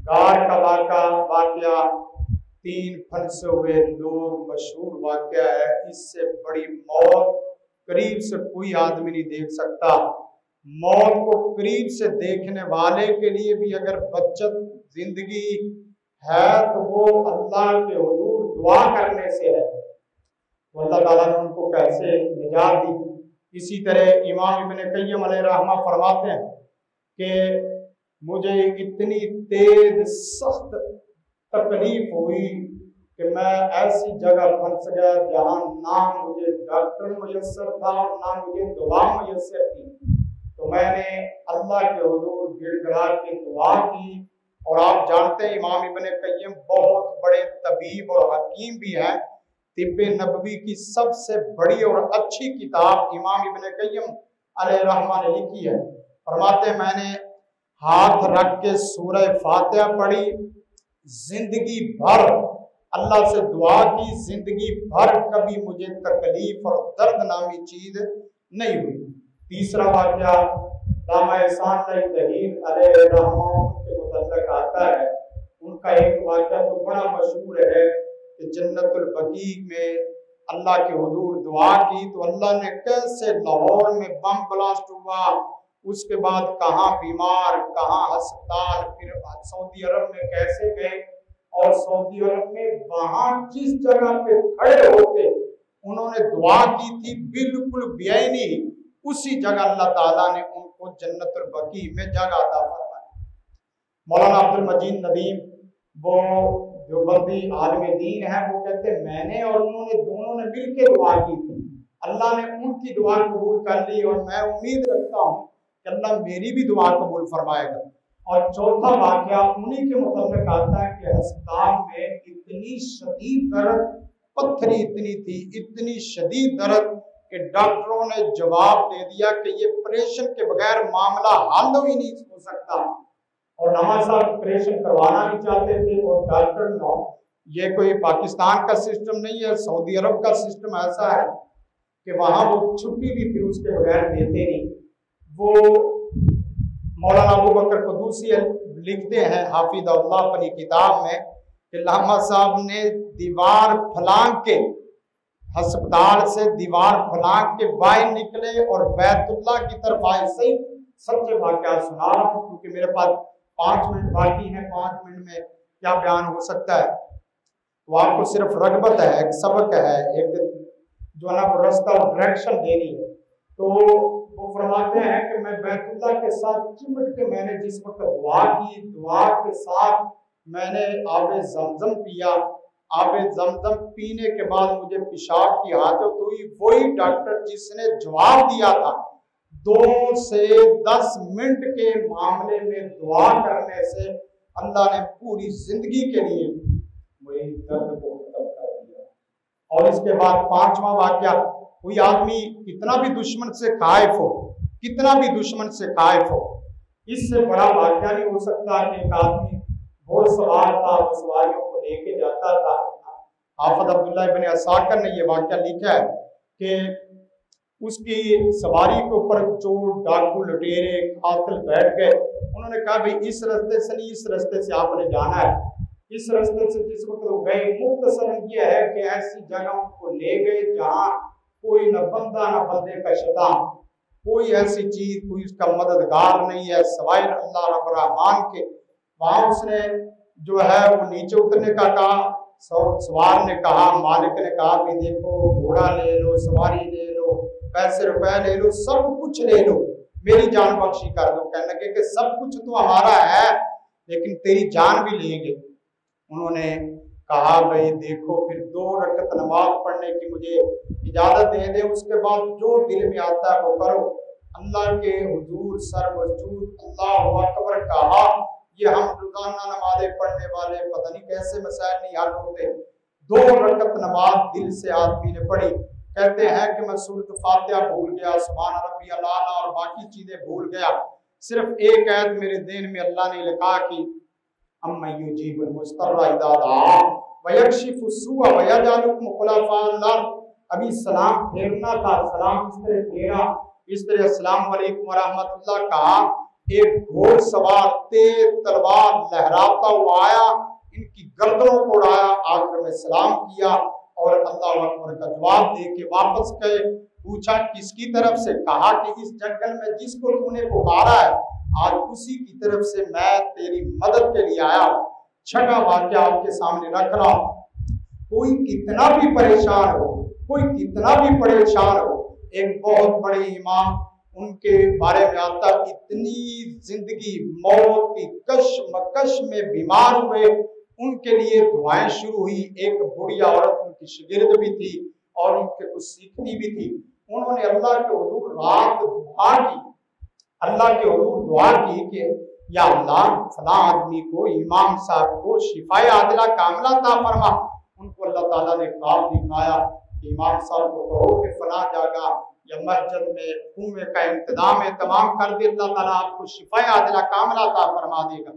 गार का वाकया 3 फंसे हुए लोग मशहूर वाकया है। इससे बड़ी मौत करीब से कोई आदमी नहीं देख सकता। मौत को करीब से देखने वाले के लिए भी अगर बचत जिंदगी है तो वो अल्लाह के हुजूर दुआ करने से है। तो अल्लाह ताला ने उनको कैसे निजात दी। इसी तरह इमाम इब्न क़य्यिम अलैहिर्रहमा फरमाते हैं कि मुझे इतनी तेज सख्त तकलीफ हुई कि मैं ऐसी जगह फंस गया जहां ना मुझे डॉक्टर मुयस्सर था और ना मुझे दवा मुयस्सर थी। तो मैंने अल्लाह के हुजूर गिड़गिड़ा के दुआ की। और आप जानते हैं इमाम इब्न क़य्यिम बहुत बड़े तबीब और हकीम भी हैं। तिब्बे नबवी की सबसे बड़ी और अच्छी किताब इमाम इब्न क़य्यिम अलैहिर्रहमा ने लिखी है। फरमाते हैं मैंने हाथ रख के सूरह फातिहा पढ़ी, जिंदगी भर अल्लाह से दुआ की, जिंदगी भर कभी मुझे तकलीफ और दर्द नामी चीज नहीं हुई। तीसरा वाकया दामा एहसान तहीर अलैहिर्रहमा के मुतल्लिक़ आता है। उनका एक वाकया तो बड़ा मशहूर है कि जन्नतुल बकी में अल्लाह के हुजूर दुआ की तो अल्लाह ने कैसे लाहौर में बम ब्लास्ट हुआ, उसके बाद कहाँ बीमार कहाँ अस्पताल, फिर सऊदी अरब में कैसे गए और सऊदी अरब में वहां जिस जगह पे खड़े होके उन्होंने दुआ की थी बिल्कुल बेआईनी, उसी जगह अल्लाह ताला ने उनको जन्नतुल बकी में जगह अता फरमाई। मौलाना अब्दुल मजीद नदीम वो देवबंदी आलिम दीन है, वो कहते मैंने और उन्होंने दोनों ने मिलकर दुआ की थी। अल्लाह ने उनकी दुआ कबूल कर ली और मैं उम्मीद रखता हूँ कि अल्लाह मेरी भी दुआ कबूल फरमाएगा। और चौथा वाकया उन्हीं के मुतल्लिक़ आता है कि अस्पताल में इतनी शदीद दर्द, पत्थरी इतनी थी, इतनी शदीद दर्द कि डॉक्टरों ने जवाब दे दिया कि ये ऑपरेशन के बगैर मामला हल ही नहीं हो सकता। और नवाज साहब ऑपरेशन करवाना नहीं चाहते थे और डॉक्टर ने, ये कोई पाकिस्तान का सिस्टम नहीं है, सऊदी अरब का सिस्टम ऐसा है कि वहां वो छुट्टी भी फिर उसके बगैर देते नहीं। वो मौलाना अबू बकर कुदूसी लिखते हैं हाफिज़हुल्लाह अपनी किताब में कि लामा साहब ने दीवार फलांग के, अस्पताल से दीवार फलांग के बाहर निकले और बैतुल्लाह की तरफ आए। सही सच्चे वाकया सुना रहा हूँ क्योंकि मेरे पास 5 मिनट बाकी है, 5 मिनट में क्या बयान हो सकता है। तो आपको सिर्फ रगबत है, एक सबक है, एक जो है ना वो रास्ता और डायरेक्शन देनी है। तो वो फरमाते हैं कि मैं बैतुल्लाह के साथ चिमट के मैंने जिस वक्त दुआ की, दुआ के साथ मैंने आबे ज़मज़म पिया। आबे ज़मज़म पीने के बाद मुझे पेशाब की हाजत हुई। वही डॉक्टर जिसने जवाब दिया था 2 से 10 मिनट के मामले में दुआ करने से अल्लाह ने पूरी जिंदगी के लिए वही दर्द को खत्म कर दिया। और इसके बाद 5वां वाकया, कोई आदमी कितना भी दुश्मन से खाइफ हो, कितना भी दुश्मन से खाइफ हो, इससे बड़ा वाकया नहीं हो सकता कि एक आदमी घोड़सवार था, सवारियों को लेके जाता था। हाफिज अब्दुल्लाह इब्न असाकिर ने यह वाकया लिखा है कि उसकी सवारी के ऊपर चोर, डाकू, लुटेरे, कातिल बैठ गए। उन्होंने कहा भाई इस रास्ते से नहीं, इस रास्ते से आपने जाना है। इस रास्ते से जिस वक्त वो गए, मुख्तसरन ये है कि ऐसी जगहों को ले गए जहाँ कोई न बंदा न बंदे का शैतान, कोई ऐसी चीज, कोई उसका मददगार नहीं है सवाए अल्लाह रब्बुल रहमान के। वहां उसने जो है वो नीचे उतरने का कहा। सवार ने कहा, मालिक ने कहा कि देखो घोड़ा ले लो, सवारी ले लो, पैसे रुपए ले लो, सब कुछ ले लो, मेरी जान बख्शी कर दो। कहने लगे कि सब कुछ तो हमारा है लेकिन तेरी जान भी लेंगे। उन्होंने कहा भाई देखो फिर 2 रकअत नमाज पढ़ने की मुझे इजाजत दे दे, उसके बाद जो दिल में आता है वो करो। अल्लाह के हुजूर सर्ववजूद अल्लाहु अकबर कहा। ये हम रोजाना नमाजें पढ़ने वाले पता नहीं कैसे मसाइल नहीं हल होते। 2 रकअत नमाज दिल से आदमी ने पढ़ी। कहते हैं कि मैं सूरत फातिहा भूल गया, सुभान रब्बियल आला और बाकी चीजें भूल गया। सिर्फ एक आयत मेरे दिल में अल्लाह ने लिखा कि अम्मा युजीबुल मुस्तर्रा इज़ा दआ व यक्शिफु सुअ व यजअलुकुम खुलफाअल अर्द। अभी सलाम फेरना था, सलाम इस तरह फेरा, इस तरह अस्सलाम वालेकुम व रहमतुल्लाह कहा। एक घोड़सवार तेज तलवार लहराता हुआ आया, इनकी गर्दनों को उड़ाया, आखिर में सलाम किया और अल्लाह अकबर का जवाब दे के वापस गए। पूछा किसकी तरफ से? कहा कि इस जंगल में जिसको तूने पुकारा है आज उसी की तरफ से मैं तेरी मदद के लिए आया। छठा वाक्य आपके सामने रख रहा हूं। कोई कितना भी परेशान हो, कोई कितना भी परेशान हो, एक बहुत बड़े इमाम उनके बारे में आता, इतनी जिंदगी मौत की कशमकश में बीमार हुए, उनके लिए दुआएं शुरू हुई। एक बुढ़िया औरत उनकी शागिर्द भी थी और उनके कुछ सीखती भी थी। उन्होंने अल्लाह के हुजूर रात दुआ की, अल्लाह के हुजूर दुआ की कि या अल्लाह फलां आदमी को, इमाम साहब को शिफाए आदिला कामिला अता फरमा। उनको अल्लाह ताला ने ख्वाब दिखाया कि इमाम साहब को कहो कि फलां जगह या मस्जिद में कुएं का इंतजाम है, तमाम कर दे, अल्लाह ताला आपको शिफाए आदिला कामिला अता फरमा देगा।